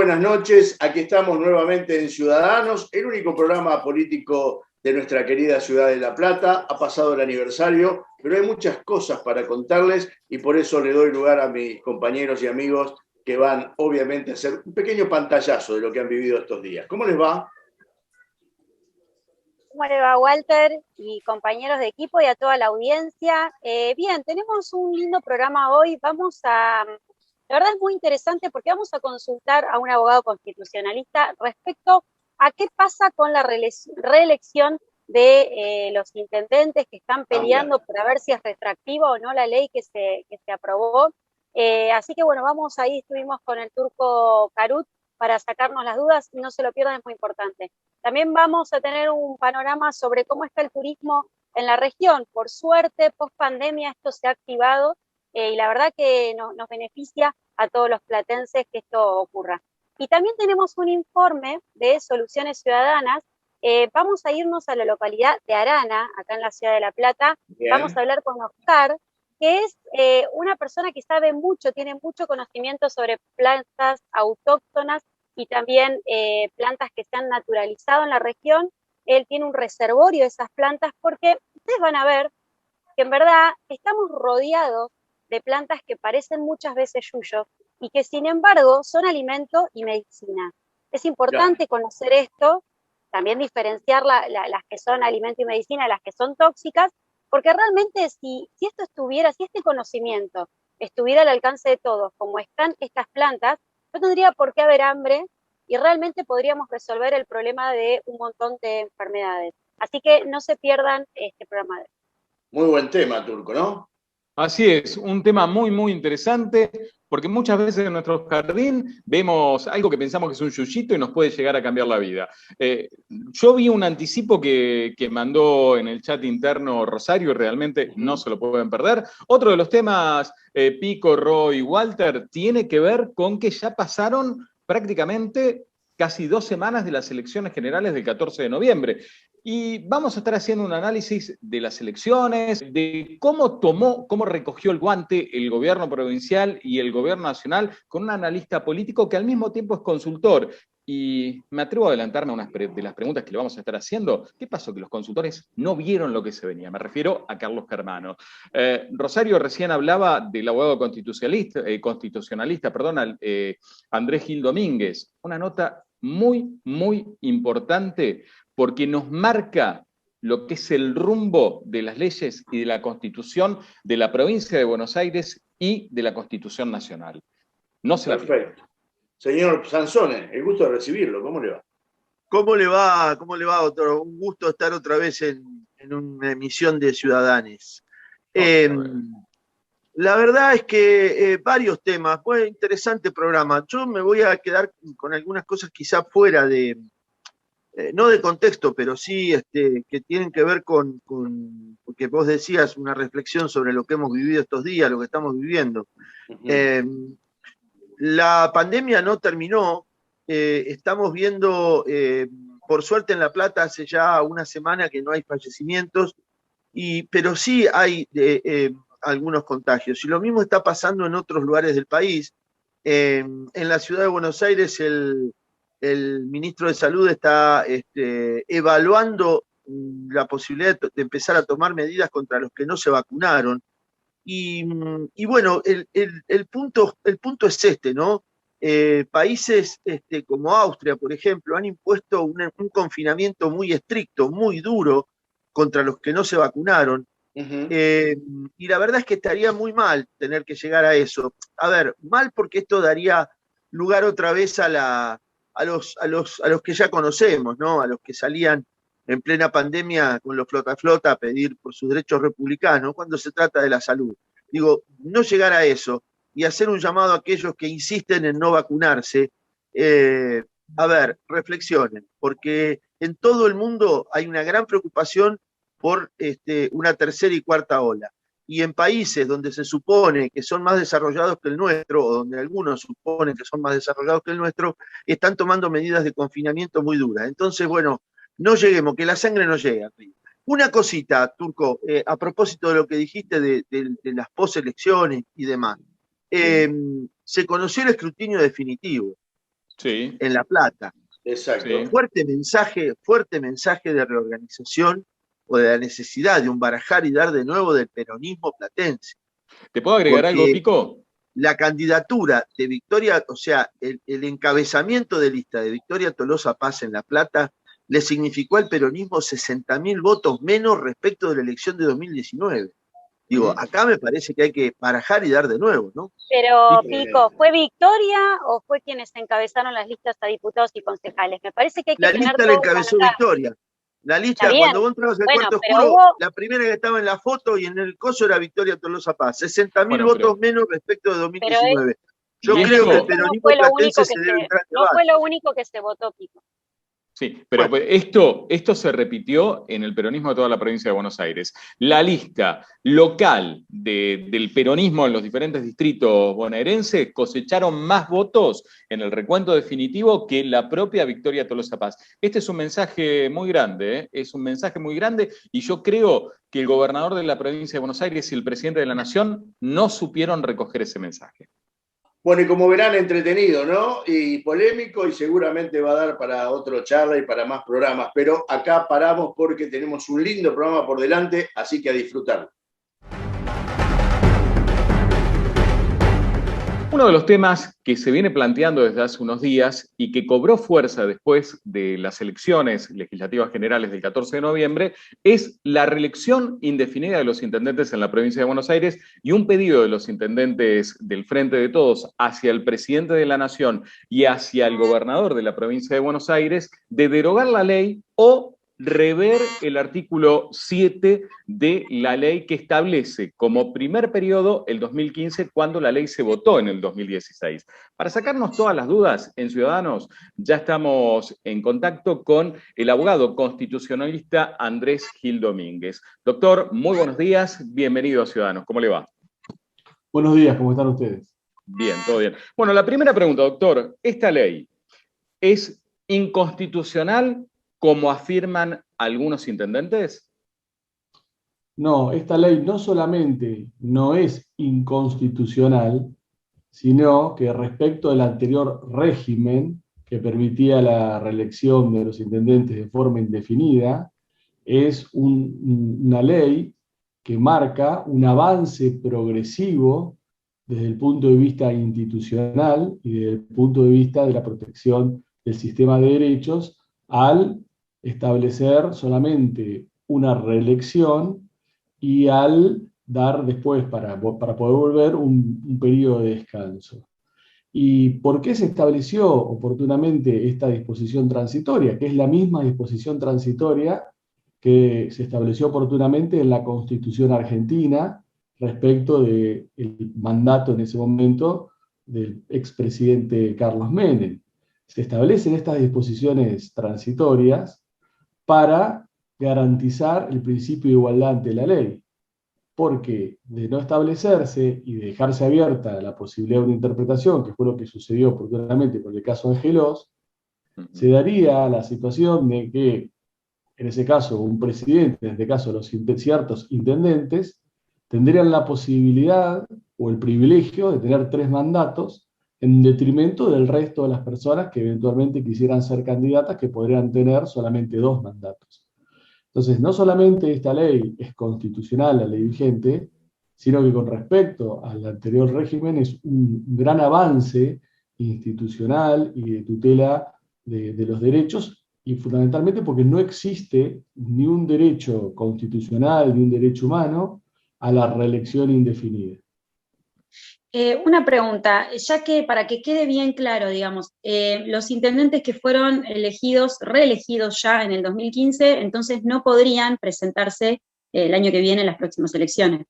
buenas noches. Aquí estamos nuevamente en Ciudadanos, el único programa político de nuestra querida ciudad de La Plata. Ha pasado el aniversario, pero hay muchas cosas para contarles y por eso le doy lugar a mis compañeros y amigos que van, obviamente, a hacer un pequeño pantallazo de lo que han vivido estos días. ¿Cómo les va? ¿Cómo le va, Walter y compañeros de equipo y a toda la audiencia? Bien, tenemos un lindo programa hoy. La verdad es muy interesante porque vamos a consultar a un abogado constitucionalista respecto a qué pasa con la reelección de los intendentes que están peleando para ver si es retroactiva o no la ley que se aprobó. Así que bueno, ahí estuvimos con el Turco Carut para sacarnos las dudas, y no se lo pierdan, es muy importante. También vamos a tener un panorama sobre cómo está el turismo en la región. Por suerte, post pandemia esto se ha activado y la verdad que nos beneficia a todos los platenses que esto ocurra. Y también tenemos un informe de Soluciones Ciudadanas. Vamos a irnos a la localidad de Arana, acá en la ciudad de La Plata. Bien. Vamos a hablar con Oscar, que es una persona que sabe mucho, tiene mucho conocimiento sobre plantas autóctonas y también plantas que se han naturalizado en la región. Él tiene un reservorio de esas plantas porque ustedes van a ver que en verdad estamos rodeados de plantas que parecen muchas veces yuyos y que sin embargo son alimento y medicina. Es importante conocer esto, también diferenciar las que son alimento y medicina de las que son tóxicas, porque realmente si este conocimiento estuviera al alcance de todos, como están estas plantas, no tendría por qué haber hambre y realmente podríamos resolver el problema de un montón de enfermedades. Así que no se pierdan este programa de hoy. Muy buen tema, Turco, ¿no? Así es, un tema muy, muy interesante, porque muchas veces en nuestro jardín vemos algo que pensamos que es un yuyito y nos puede llegar a cambiar la vida. Yo vi un anticipo que mandó en el chat interno Rosario y realmente no se lo pueden perder. Otro de los temas, Pico, Roy, Walter, tiene que ver con que ya pasaron prácticamente casi 2 semanas de las elecciones generales del 14 de noviembre. Y vamos a estar haciendo un análisis de las elecciones, de cómo recogió el guante el gobierno provincial y el gobierno nacional con un analista político que al mismo tiempo es consultor. Y me atrevo a adelantarme a unas de las preguntas que le vamos a estar haciendo. ¿Qué pasó? Que los consultores no vieron lo que se venía. Me refiero a Carlos Germano. Rosario recién hablaba del abogado constitucionalista, Andrés Gil Domínguez. Una nota muy, muy importante porque nos marca lo que es el rumbo de las leyes y de la Constitución de la provincia de Buenos Aires y de la Constitución Nacional. No se Perfecto. Señor Sansone, el gusto de recibirlo. ¿Cómo le va? ¿Cómo le va? ¿Cómo le va, doctor? Un gusto estar otra vez en una emisión de Ciudadanos. La verdad es que varios temas, fue interesante programa. Yo me voy a quedar con algunas cosas quizá fuera de, no de contexto, pero sí que tienen que ver con, porque vos decías, una reflexión sobre lo que hemos vivido estos días, lo que estamos viviendo. La pandemia no terminó, estamos viendo, por suerte en La Plata hace ya una semana que no hay fallecimientos, pero sí hay algunos contagios. Y lo mismo está pasando en otros lugares del país. En la ciudad de Buenos Aires el ministro de Salud está evaluando la posibilidad de empezar a tomar medidas contra los que no se vacunaron. Y bueno, el punto es ¿no? Países como Austria, por ejemplo, han impuesto un confinamiento muy estricto, muy duro contra los que no se vacunaron. Y la verdad es que estaría muy mal tener que llegar a eso. A ver, mal porque esto daría lugar otra vez a los que ya conocemos, ¿no? A los que salían en plena pandemia con los flota a pedir por sus derechos republicanos cuando se trata de la salud. Digo, no llegar a eso y hacer un llamado a aquellos que insisten en no vacunarse. A ver, reflexionen, porque en todo el mundo hay una gran preocupación por una tercera y cuarta ola. Y en países donde se supone que son más desarrollados que el nuestro, o donde algunos suponen que son más desarrollados que el nuestro, están tomando medidas de confinamiento muy duras. Entonces, bueno, no lleguemos, que la sangre no llegue arriba. Una cosita, Turco, a propósito de lo que dijiste de las poselecciones y demás. Se conoció el escrutinio definitivo. Sí, en La Plata. Exacto. sí. Fuerte mensaje de reorganización o de la necesidad de un barajar y dar de nuevo del peronismo platense. ¿Te puedo agregar algo, Porque Pico? la candidatura de Victoria, o sea, el encabezamiento de lista de Victoria Tolosa Paz en La Plata le significó al peronismo 60.000 votos menos respecto de la elección de 2019. Digo, acá me parece que hay que barajar y dar de nuevo, ¿no? Pero, Pico, ¿fue Victoria o fue quienes encabezaron las listas a diputados y concejales? Me parece que hay que La tener lista la todo encabezó acá. Victoria. La Está lista, bien. cuando vos entrabas al Bueno, cuarto pero oscuro, hubo... la primera que estaba en la foto y en el coso era Victoria Tolosa Paz. 60.000 Bueno, votos menos respecto de Pero 2019. Yo y creo que el esto, no peronismo fue lo platense único se debe entrar en no fue debate. lo único que se votó, Pico. sí, pero Bueno. esto se repitió en el peronismo de toda la provincia de Buenos Aires. La lista local del peronismo en los diferentes distritos bonaerenses cosecharon más votos en el recuento definitivo que la propia Victoria Tolosa Paz. Este es un mensaje muy grande, ¿eh? Es un mensaje muy grande, y yo creo que el gobernador de la provincia de Buenos Aires y el presidente de la Nación no supieron recoger ese mensaje. Bueno, y como verán, entretenido, ¿no? Y polémico, y seguramente va a dar para otra charla y para más programas. Pero acá paramos porque tenemos un lindo programa por delante, así que a disfrutarlo. Uno de los temas que se viene planteando desde hace unos días y que cobró fuerza después de las elecciones legislativas generales del 14 de noviembre es la reelección indefinida de los intendentes en la provincia de Buenos Aires y un pedido de los intendentes del Frente de Todos hacia el presidente de la Nación y hacia el gobernador de la provincia de Buenos Aires de derogar la ley o rever el artículo 7 de la ley que establece como primer periodo el 2015 cuando la ley se votó en el 2016. Para sacarnos todas las dudas en Ciudadanos, ya estamos en contacto con el abogado constitucionalista Andrés Gil Domínguez. Doctor, muy buenos días, bienvenido a Ciudadanos, ¿cómo le va? Buenos días, ¿cómo están ustedes? Bien, todo bien. Bueno, la primera pregunta, doctor, ¿esta ley es inconstitucional como afirman algunos intendentes? No, esta ley no solamente no es inconstitucional, sino que respecto del anterior régimen que permitía la reelección de los intendentes de forma indefinida, es una ley que marca un avance progresivo desde el punto de vista institucional y desde el punto de vista de la protección del sistema de derechos al establecer solamente una reelección y al dar después, para poder volver, un periodo de descanso. ¿Y por qué se estableció oportunamente esta disposición transitoria? Que es la misma disposición transitoria que se estableció oportunamente en la Constitución argentina respecto del mandato en ese momento del expresidente Carlos Menem. Se establecen estas disposiciones transitorias para garantizar el principio de igualdad ante la ley, porque de no establecerse y de dejarse abierta la posibilidad de una interpretación, que fue lo que sucedió oportunamente con el caso de Angelos, se daría la situación de que, en ese caso, un presidente, en este caso los ciertos intendentes, tendrían la posibilidad o el privilegio de tener 3 mandatos en detrimento del resto de las personas que eventualmente quisieran ser candidatas, que podrían tener solamente 2 mandatos. Entonces, no solamente esta ley es constitucional, la ley vigente, sino que con respecto al anterior régimen es un gran avance institucional y de tutela de los derechos, y fundamentalmente porque no existe ni un derecho constitucional ni un derecho humano a la reelección indefinida. Una pregunta, ya que para que quede bien claro, digamos, los intendentes que fueron reelegidos ya en el 2015, entonces no podrían presentarse el año que viene en las próximas elecciones.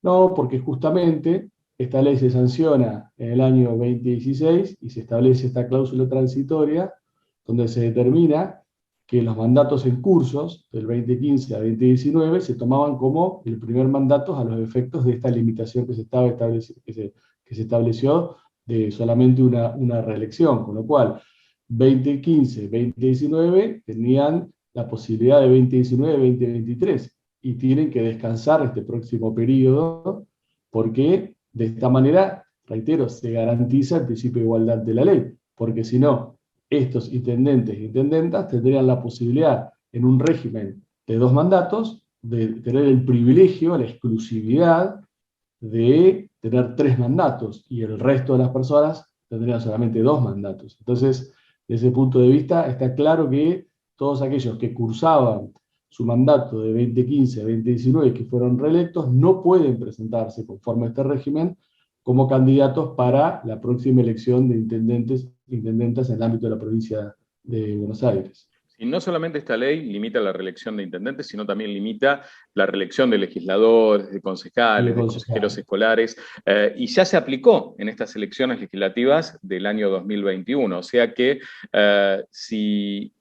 No, porque justamente esta ley se sanciona en el año 2016 y se establece esta cláusula transitoria donde se determina que los mandatos en cursos del 2015 a 2019 se tomaban como el primer mandato a los efectos de esta limitación que se estableció de solamente una reelección, con lo cual 2015-2019 tenían la posibilidad de 2019-2023 y tienen que descansar este próximo periodo porque de esta manera, reitero, se garantiza el principio de igualdad de la ley. porque si no, estos intendentes e intendentas tendrían la posibilidad, en un régimen de 2 mandatos, de tener el privilegio, la exclusividad de tener 3 mandatos, y el resto de las personas tendrían solamente 2 mandatos. Entonces, desde ese punto de vista, está claro que todos aquellos que cursaban su mandato de 2015 a 2019 que fueron reelectos no pueden presentarse conforme a este régimen como candidatos para la próxima elección de intendentes e intendentas en el ámbito de la provincia de Buenos Aires. Y no solamente esta ley limita la reelección de intendentes, sino también limita la reelección de legisladores, de concejales, de consejeros escolares, y ya se aplicó en estas elecciones legislativas del año 2021. O sea que si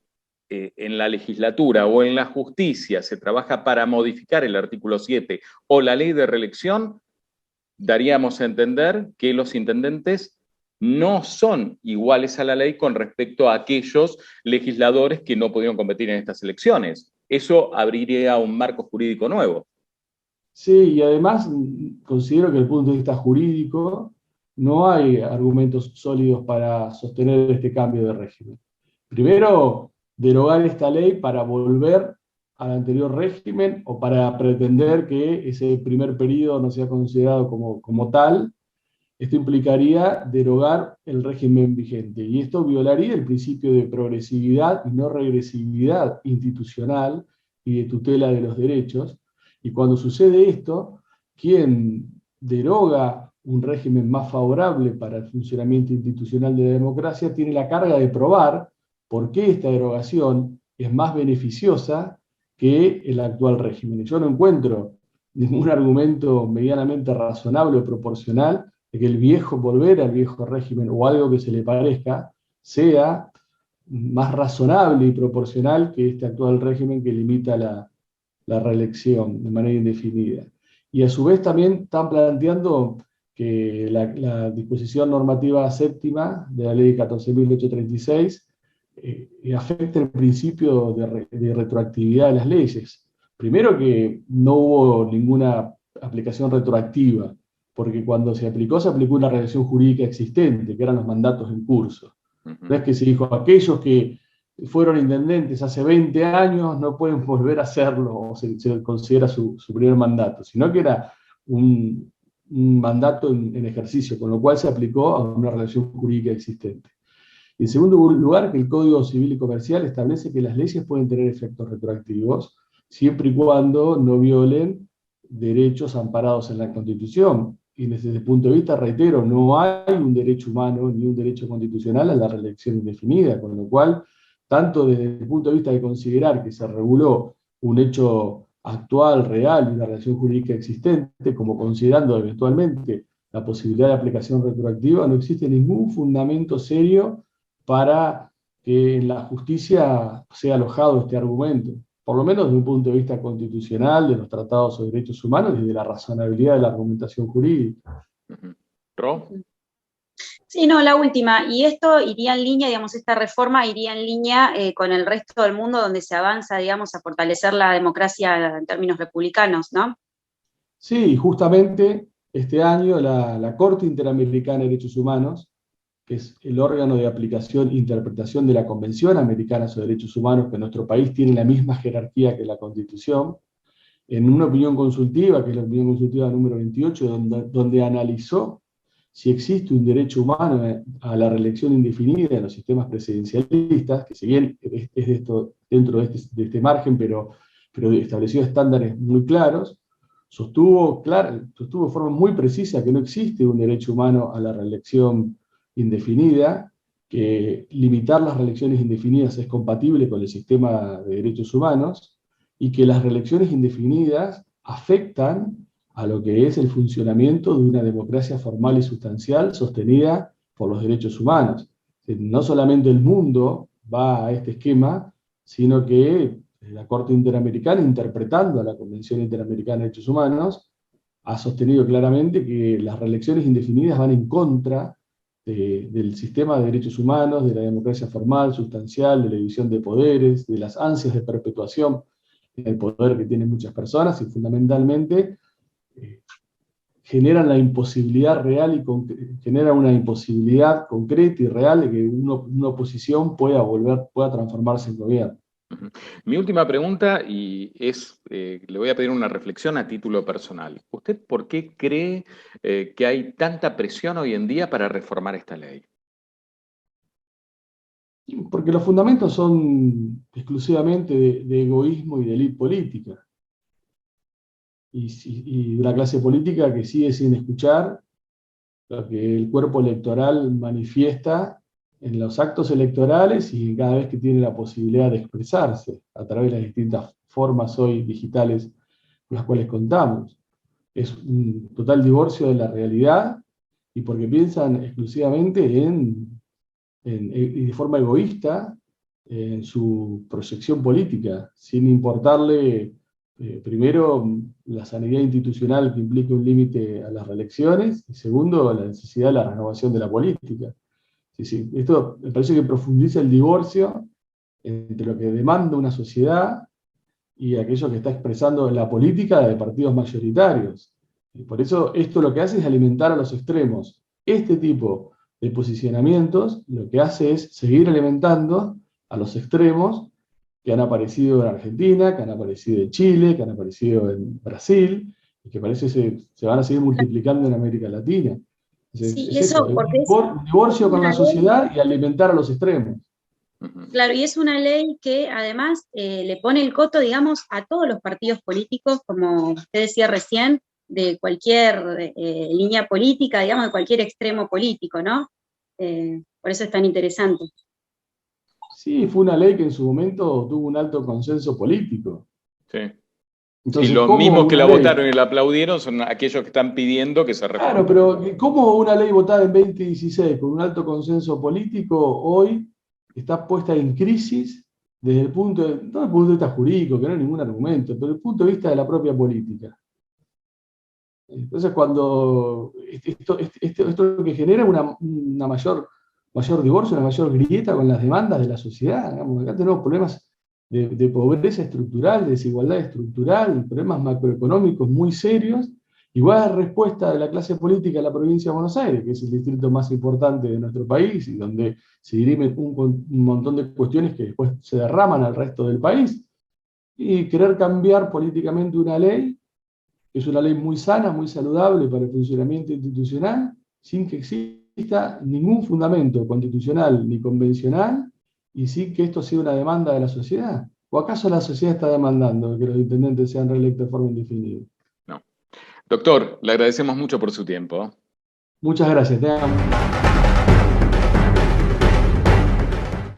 en la legislatura o en la justicia se trabaja para modificar el artículo 7 o la ley de reelección, daríamos a entender que los intendentes no son iguales a la ley con respecto a aquellos legisladores que no pudieron competir en estas elecciones. Eso abriría un marco jurídico nuevo. Sí, y además considero que desde el punto de vista jurídico no hay argumentos sólidos para sostener este cambio de régimen. Primero, derogar esta ley para volver al anterior régimen o para pretender que ese primer periodo no sea considerado como tal. Esto implicaría derogar el régimen vigente, y esto violaría el principio de progresividad y no regresividad institucional y de tutela de los derechos. Y cuando sucede esto, quien deroga un régimen más favorable para el funcionamiento institucional de la democracia tiene la carga de probar por qué esta derogación es más beneficiosa que el actual régimen. Yo no encuentro ningún argumento medianamente razonable o proporcional de que volver al viejo régimen o algo que se le parezca sea más razonable y proporcional que este actual régimen que limita la reelección de manera indefinida. Y a su vez también están planteando que la disposición normativa séptima de la ley 14.836 afecta el principio de retroactividad de las leyes. Primero, que no hubo ninguna aplicación retroactiva, porque cuando se aplicó una relación jurídica existente, que eran los mandatos en curso. No es que se dijo, aquellos que fueron intendentes hace 20 años no pueden volver a hacerlo, o se considera su primer mandato, sino que era un mandato en ejercicio, con lo cual se aplicó a una relación jurídica existente. En segundo lugar, que el Código Civil y Comercial establece que las leyes pueden tener efectos retroactivos, siempre y cuando no violen derechos amparados en la Constitución. Y desde ese punto de vista, reitero, no hay un derecho humano ni un derecho constitucional a la reelección indefinida, con lo cual, tanto desde el punto de vista de considerar que se reguló un hecho actual, real, y una relación jurídica existente, como considerando eventualmente la posibilidad de aplicación retroactiva, no existe ningún fundamento serio para que en la justicia sea alojado este argumento, por lo menos desde un punto de vista constitucional, de los tratados sobre derechos humanos y de la razonabilidad de la argumentación jurídica. ¿Ro? Sí, no, la última. Y esto iría en línea, digamos, esta reforma iría en línea con el resto del mundo donde se avanza, digamos, a fortalecer la democracia en términos republicanos, ¿no? Sí, justamente este año la Corte Interamericana de Derechos Humanos, que es el órgano de aplicación e interpretación de la Convención Americana sobre Derechos Humanos, que en nuestro país tiene la misma jerarquía que la Constitución, en una opinión consultiva, que es la opinión consultiva número 28, donde analizó si existe un derecho humano a la reelección indefinida en los sistemas presidencialistas, que si bien es dentro de este margen, pero estableció estándares muy claros, sostuvo de forma muy precisa que no existe un derecho humano a la reelección indefinida, que limitar las reelecciones indefinidas es compatible con el sistema de derechos humanos, y que las reelecciones indefinidas afectan a lo que es el funcionamiento de una democracia formal y sustancial sostenida por los derechos humanos. No solamente el mundo va a este esquema, sino que la Corte Interamericana, interpretando a la Convención Interamericana de Derechos Humanos, ha sostenido claramente que las reelecciones indefinidas van en contra del sistema de derechos humanos, de la democracia formal, sustancial, de la división de poderes, de las ansias de perpetuación del poder que tienen muchas personas, y fundamentalmente generan la imposibilidad real y generan una imposibilidad concreta y real de que una oposición pueda transformarse en gobierno. Mi última pregunta, y le voy a pedir una reflexión a título personal. ¿Usted por qué cree que hay tanta presión hoy en día para reformar esta ley? Porque los fundamentos son exclusivamente de egoísmo y de élite política. Y de una clase política que sigue sin escuchar lo que el cuerpo electoral manifiesta en los actos electorales y cada vez que tiene la posibilidad de expresarse a través de las distintas formas hoy digitales con las cuales contamos. Es un total divorcio de la realidad y porque piensan exclusivamente y de forma egoísta en su proyección política, sin importarle primero la sanidad institucional que implica un límite a las reelecciones y segundo la necesidad de la renovación de la política. Sí, esto me parece que profundiza el divorcio entre lo que demanda una sociedad y aquello que está expresando en la política de partidos mayoritarios. Y por eso esto lo que hace es alimentar a los extremos. Este tipo de posicionamientos lo que hace es seguir alimentando a los extremos que han aparecido en Argentina, que han aparecido en Chile, que han aparecido en Brasil, y que parece se van a seguir multiplicando en América Latina. Entonces, Sí, es eso esto, porque un divorcio con la sociedad y alimentar a los extremos. Claro, y es una ley que además le pone el coto, digamos, a todos los partidos políticos, como usted decía recién, de cualquier línea política, digamos, de cualquier extremo político, ¿no? Por eso es tan interesante. Sí, fue una ley que en su momento tuvo un alto consenso político. Sí. Entonces, y los ¿cómo mismos que una la ley? votaron y la aplaudieron son aquellos que están pidiendo que se reforme. Claro, pero ¿cómo una ley votada en 2016 con un alto consenso político hoy está puesta en crisis desde el punto no desde el punto de vista jurídico, que no hay ningún argumento, pero desde el punto de vista de la propia política? Entonces, cuando esto lo que genera una mayor divorcio, una mayor grieta con las demandas de la sociedad. Digamos, acá tenemos problemas de pobreza estructural, de desigualdad estructural, problemas macroeconómicos muy serios, igual respuesta de la clase política de la provincia de Buenos Aires, que es el distrito más importante de nuestro país y donde se dirimen un montón de cuestiones que después se derraman al resto del país, y querer cambiar políticamente una ley, que es una ley muy sana, muy saludable para el funcionamiento institucional, sin que exista ningún fundamento constitucional ni convencional, y sin que esto sea una demanda de la sociedad. ¿O acaso la sociedad está demandando que los intendentes sean reelectos de forma indefinida? No. Doctor, le agradecemos mucho por su tiempo. Muchas gracias.